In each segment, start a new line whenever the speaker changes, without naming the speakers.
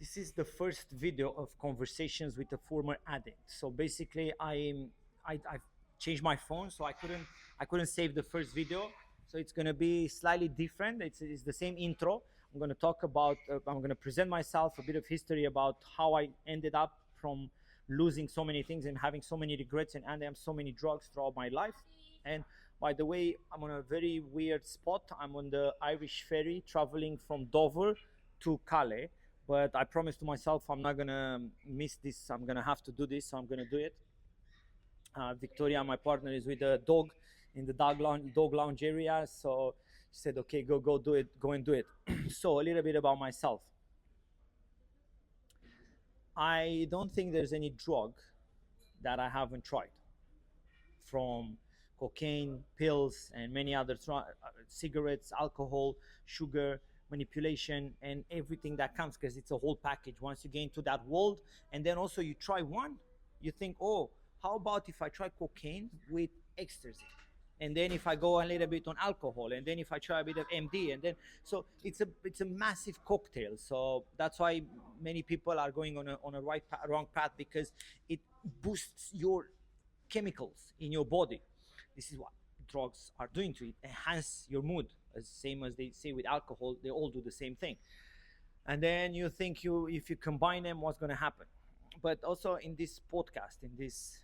This is the first video of conversations with a former addict. So basically, I've changed my phone, so I couldn't save the first video. So it's gonna be slightly different. It's the same intro. I'm gonna talk about. I'm gonna present myself, a bit of history about how I ended up from losing so many things and having so many regrets and ending up so many drugs throughout my life. And by the way, I'm on a very weird spot. I'm on the Irish ferry traveling from Dover to Calais, but I promised to myself I'm not gonna miss this. I'm gonna have to do this, so I'm gonna do it. Victoria, my partner, is with a dog in the dog lounge area, so she said, "Okay, go do it, go and do it." So a little bit about myself. I don't think there's any drug that I haven't tried, from cocaine, pills, and many other cigarettes, alcohol, sugar, manipulation, and everything that comes, because it's a whole package. Once you get into that world, and then also you try one, you think, oh, how about if I try cocaine with ecstasy? And then if I go a little bit on alcohol, and then if I try a bit of MD, and then so it's a massive cocktail. So that's why many people are going on a wrong path, because it boosts your chemicals in your body. This is what drugs are doing to it. Enhance your mood, as same as they say with alcohol. They all do the same thing. And then you think, if you combine them, what's going to happen? But also in this podcast, in this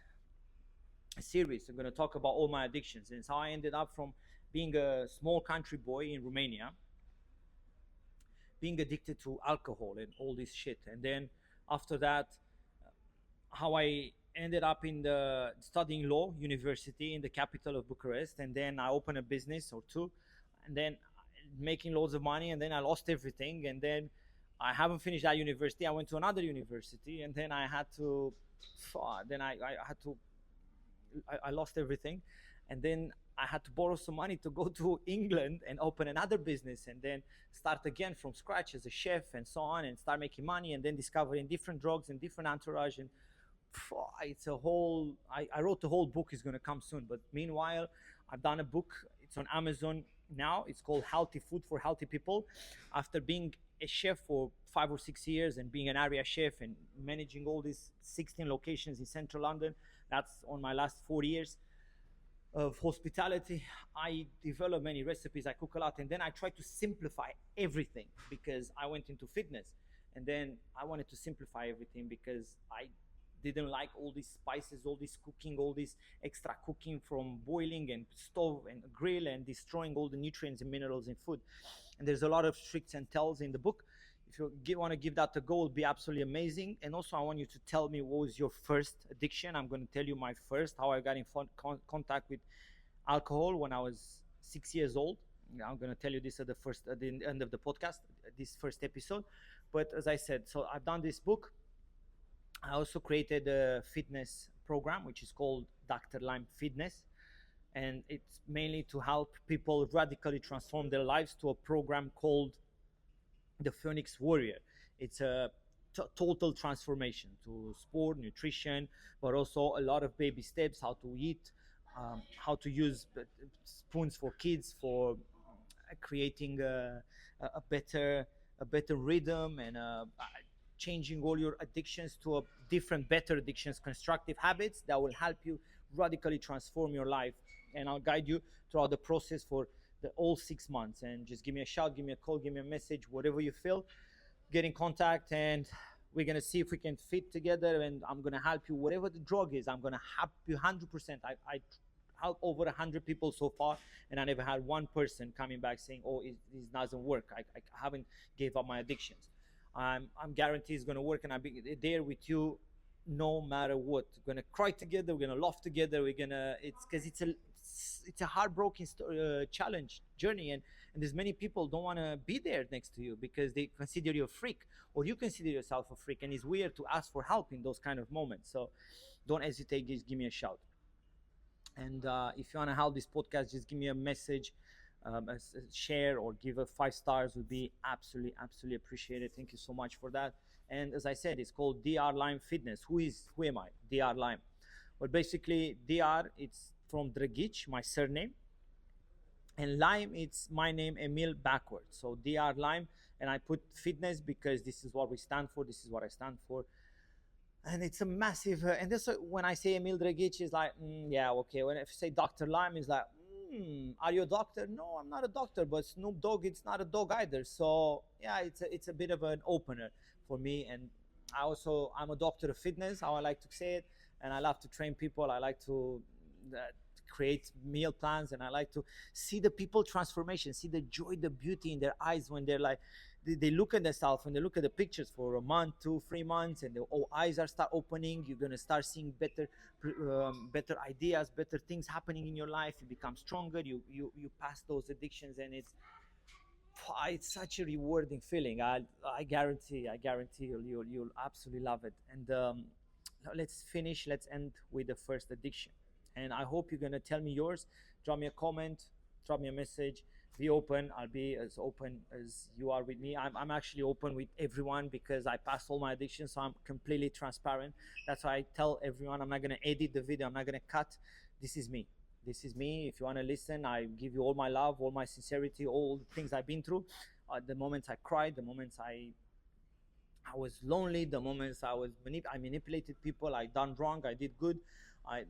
series, I'm going to talk about all my addictions, and it's how I ended up from being a small country boy in Romania, being addicted to alcohol and all this shit. And then after that, how I ended up in the studying law university in the capital of Bucharest, and then I opened a business or two, and then making loads of money, and then I lost everything, and then I haven't finished that university. I went to another university, and then I had to, then I had to, I lost everything, and then I had to borrow some money to go to England and open another business, and then start again from scratch as a chef and so on, and start making money, and then discovering different drugs and different entourage. And it's a whole, I wrote the whole book, is going to come soon. But meanwhile, I've done a book. It's on Amazon now. It's called Healthy Food for Healthy People. After being a chef for 5 or 6 years and being an area chef and managing all these 16 locations in central London, that's on my last 4 years of hospitality. I develop many recipes, I cook a lot, and then I try to simplify everything, because I went into fitness, and then I wanted to simplify everything, because I didn't like all these spices, all this cooking, all this extra cooking, from boiling and stove and grill, and destroying all the nutrients and minerals in food. And there's a lot of tricks and tells in the book. If you want to give that a go, it'll be absolutely amazing. And also, I want you to tell me, what was your first addiction. I'm going to tell you my first, how I got in contact with alcohol when I was 6 years old. I'm going to tell you this at the end of the podcast, this first episode. But as I said, so I've done this book. I also created a fitness program, which is called Dr. Lime Fitness. And it's mainly to help people radically transform their lives, to a program called the Phoenix Warrior. It's a total transformation to sport, nutrition, but also a lot of baby steps, how to eat, how to use spoons for kids, for creating a better rhythm, and changing all your addictions to a different, better addictions, constructive habits that will help you radically transform your life. And I'll guide you throughout the process for the all 6 months. And just give me a shout, give me a call, give me a message, whatever you feel. Get in contact, and we're gonna see if we can fit together. And I'm gonna help you, whatever the drug is. I'm gonna help you 100%. I helped over 100 people so far, and I never had one person coming back saying, "Oh, this doesn't work. I haven't gave up my addictions." I'm guaranteed it's going to work, and I'll be there with you no matter what. We're going to cry together, we're going to laugh together, it's because it's a heartbroken challenge journey, and there's many people don't want to be there next to you, because they consider you a freak, or you consider yourself a freak, and it's weird to ask for help in those kind of moments. So don't hesitate, just give me a shout. And if you want to help this podcast, just give me a message, a share, or give a 5 stars, would be absolutely appreciated. Thank you so much for that. And as I said, it's called Dr. Lime Fitness. Who am I? Dr. Lime. Well, basically, Dr. it's from Dragic, my surname, And Lime, it's my name Emil backwards, so Dr. Lime, and I put fitness because this is what we stand for, this is what I stand for. And it's a massive and this when I say Emil Dragic is like yeah, okay. When if I say Dr. Lime is like are you a doctor? No, I'm not a doctor, but Snoop Dogg, it's not a dog either. So yeah, it's a bit of an opener for me. And I'm a doctor of fitness, how I like to say it, and I love to train people. I like to create meal plans, and I like to see the people transformation, see the joy, the beauty in their eyes when they're like they look at themselves, when they look at the pictures for a month, 2 3 months, and the eyes are start opening. You're gonna start seeing better ideas, better things happening in your life. You become stronger. You pass those addictions, and it's such a rewarding feeling. I guarantee you'll absolutely love it. And let's end with the first addiction. And I hope you're gonna tell me yours. Drop me a comment, drop me a message. Be open. I'll be as open as you are with me. I'm actually open with everyone because I passed all my addictions, so I'm completely transparent. That's why I tell everyone I'm not gonna edit the video. I'm not gonna cut. This is me. This is me. If you want to listen, I give you all my love, all my sincerity, all the things I've been through. The moments I cried, the moments I was lonely, the moments I manipulated people, I done wrong, I did good. I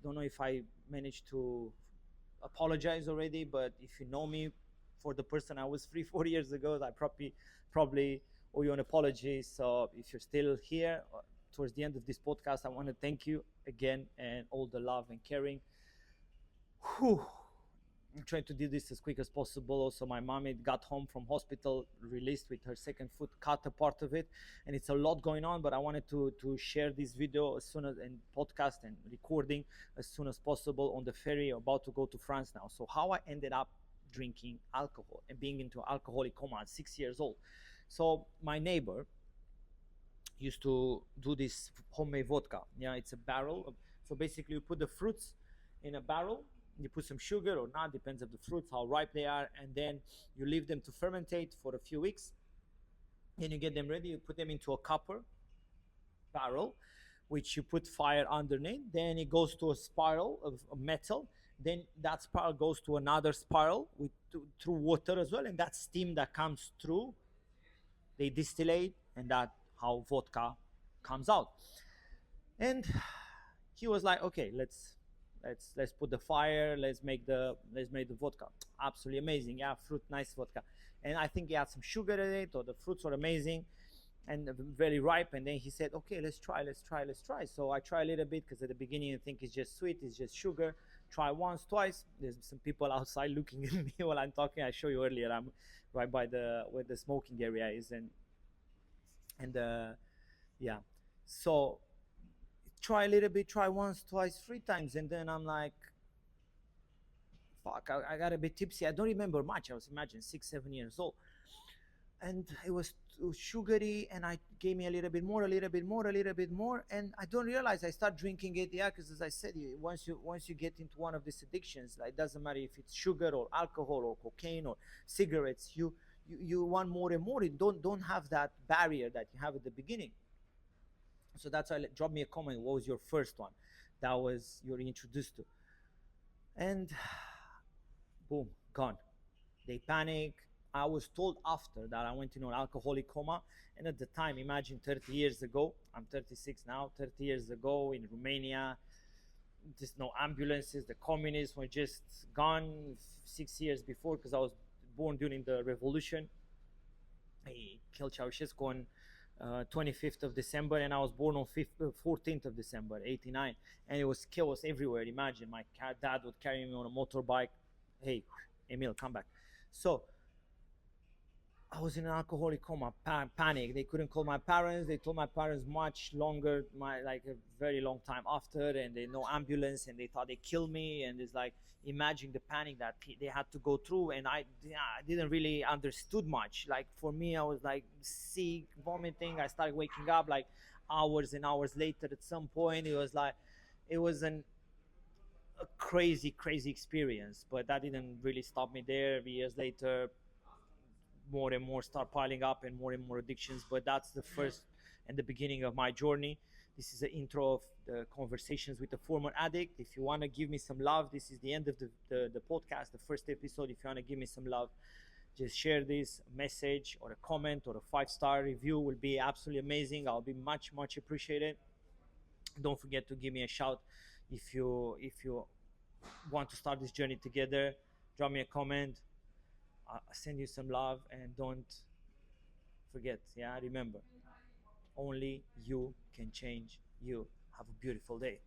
don't know if I managed to apologize already, but if you know me for the person I was 3 4 years ago, I probably owe you an apology. So if you're still here towards the end of this podcast, I want to thank you again and all the love and caring. Whew. I'm trying to do this as quick as possible. Also, my mom got home from hospital, released with her second foot cut, a part of it, and it's a lot going on. But I wanted to share this video as soon as, and podcast and recording as soon as possible on the ferry, about to go to France now. So how I ended up drinking alcohol and being into alcoholic coma at 6 years old. So my neighbor used to do this homemade vodka. Yeah, it's a barrel. So basically, you put the fruits in a barrel, you put some sugar or not, depends of the fruits, how ripe they are, and then you leave them to fermentate for a few weeks. Then you get them ready, you put them into a copper barrel, which you put fire underneath. Then it goes to a spiral of metal. Then that spiral goes to another spiral through water as well, and that steam that comes through, they distillate, and that how vodka comes out. And he was like, okay, let's put the fire, let's make the vodka. Absolutely amazing. Yeah, fruit, nice vodka. And I think he had some sugar in it, or the fruits were amazing and very ripe. And then he said, okay, let's try. So I try a little bit, because at the beginning I think it's just sweet, it's just sugar. Try once, twice. There's some people outside looking at me while I'm talking. I showed you earlier, I'm right by where the smoking area is. And yeah, so try a little bit, try once, twice, 3 times, and then I'm like, fuck, I got a bit tipsy. I don't remember much. I was, imagine, 6 7 years old, and it was too sugary, and I gave me a little bit more, and I don't realize I start drinking it. Yeah, because as I said, once you get into one of these addictions, like, it doesn't matter if it's sugar or alcohol or cocaine or cigarettes, you want more and more. You don't have that barrier that you have at the beginning. So that's why, drop me a comment, what was your first one that was you're introduced to? And boom, gone. They panic. I was told after that I went into an alcoholic coma. And at the time, imagine 30 years ago, I'm 36 now, 30 years ago in Romania, just no ambulances. The communists were just gone 6 years before, because I was born during the revolution. He killed Ceausescu on 25th of December, and I was born on 14th of December, 89. And it was chaos everywhere. Imagine, my dad would carry me on a motorbike. Hey, Emil, come back. So I was in an alcoholic coma, panic. They couldn't call my parents. They told my parents much longer, like a very long time after, and they no ambulance, and they thought they killed me. And it's like, imagine the panic that they had to go through. And I didn't really understood much. Like, for me, I was like sick, vomiting. I started waking up like hours and hours later. At some point, it was a crazy experience. But that didn't really stop me there. Years later, more and more start piling up, and more addictions. But that's the first and the beginning of my journey. This is the intro of the conversations with the former addict. If you want to give me some love, this is the end of the podcast, the first episode. If you want to give me some love, just share this message or a comment or a 5-star review will be absolutely amazing. I'll be much appreciated. Don't forget to give me a shout if you want to start this journey together. Drop me a comment. I'll send you some love, and don't forget, yeah, remember, only you can change you. Have a beautiful day.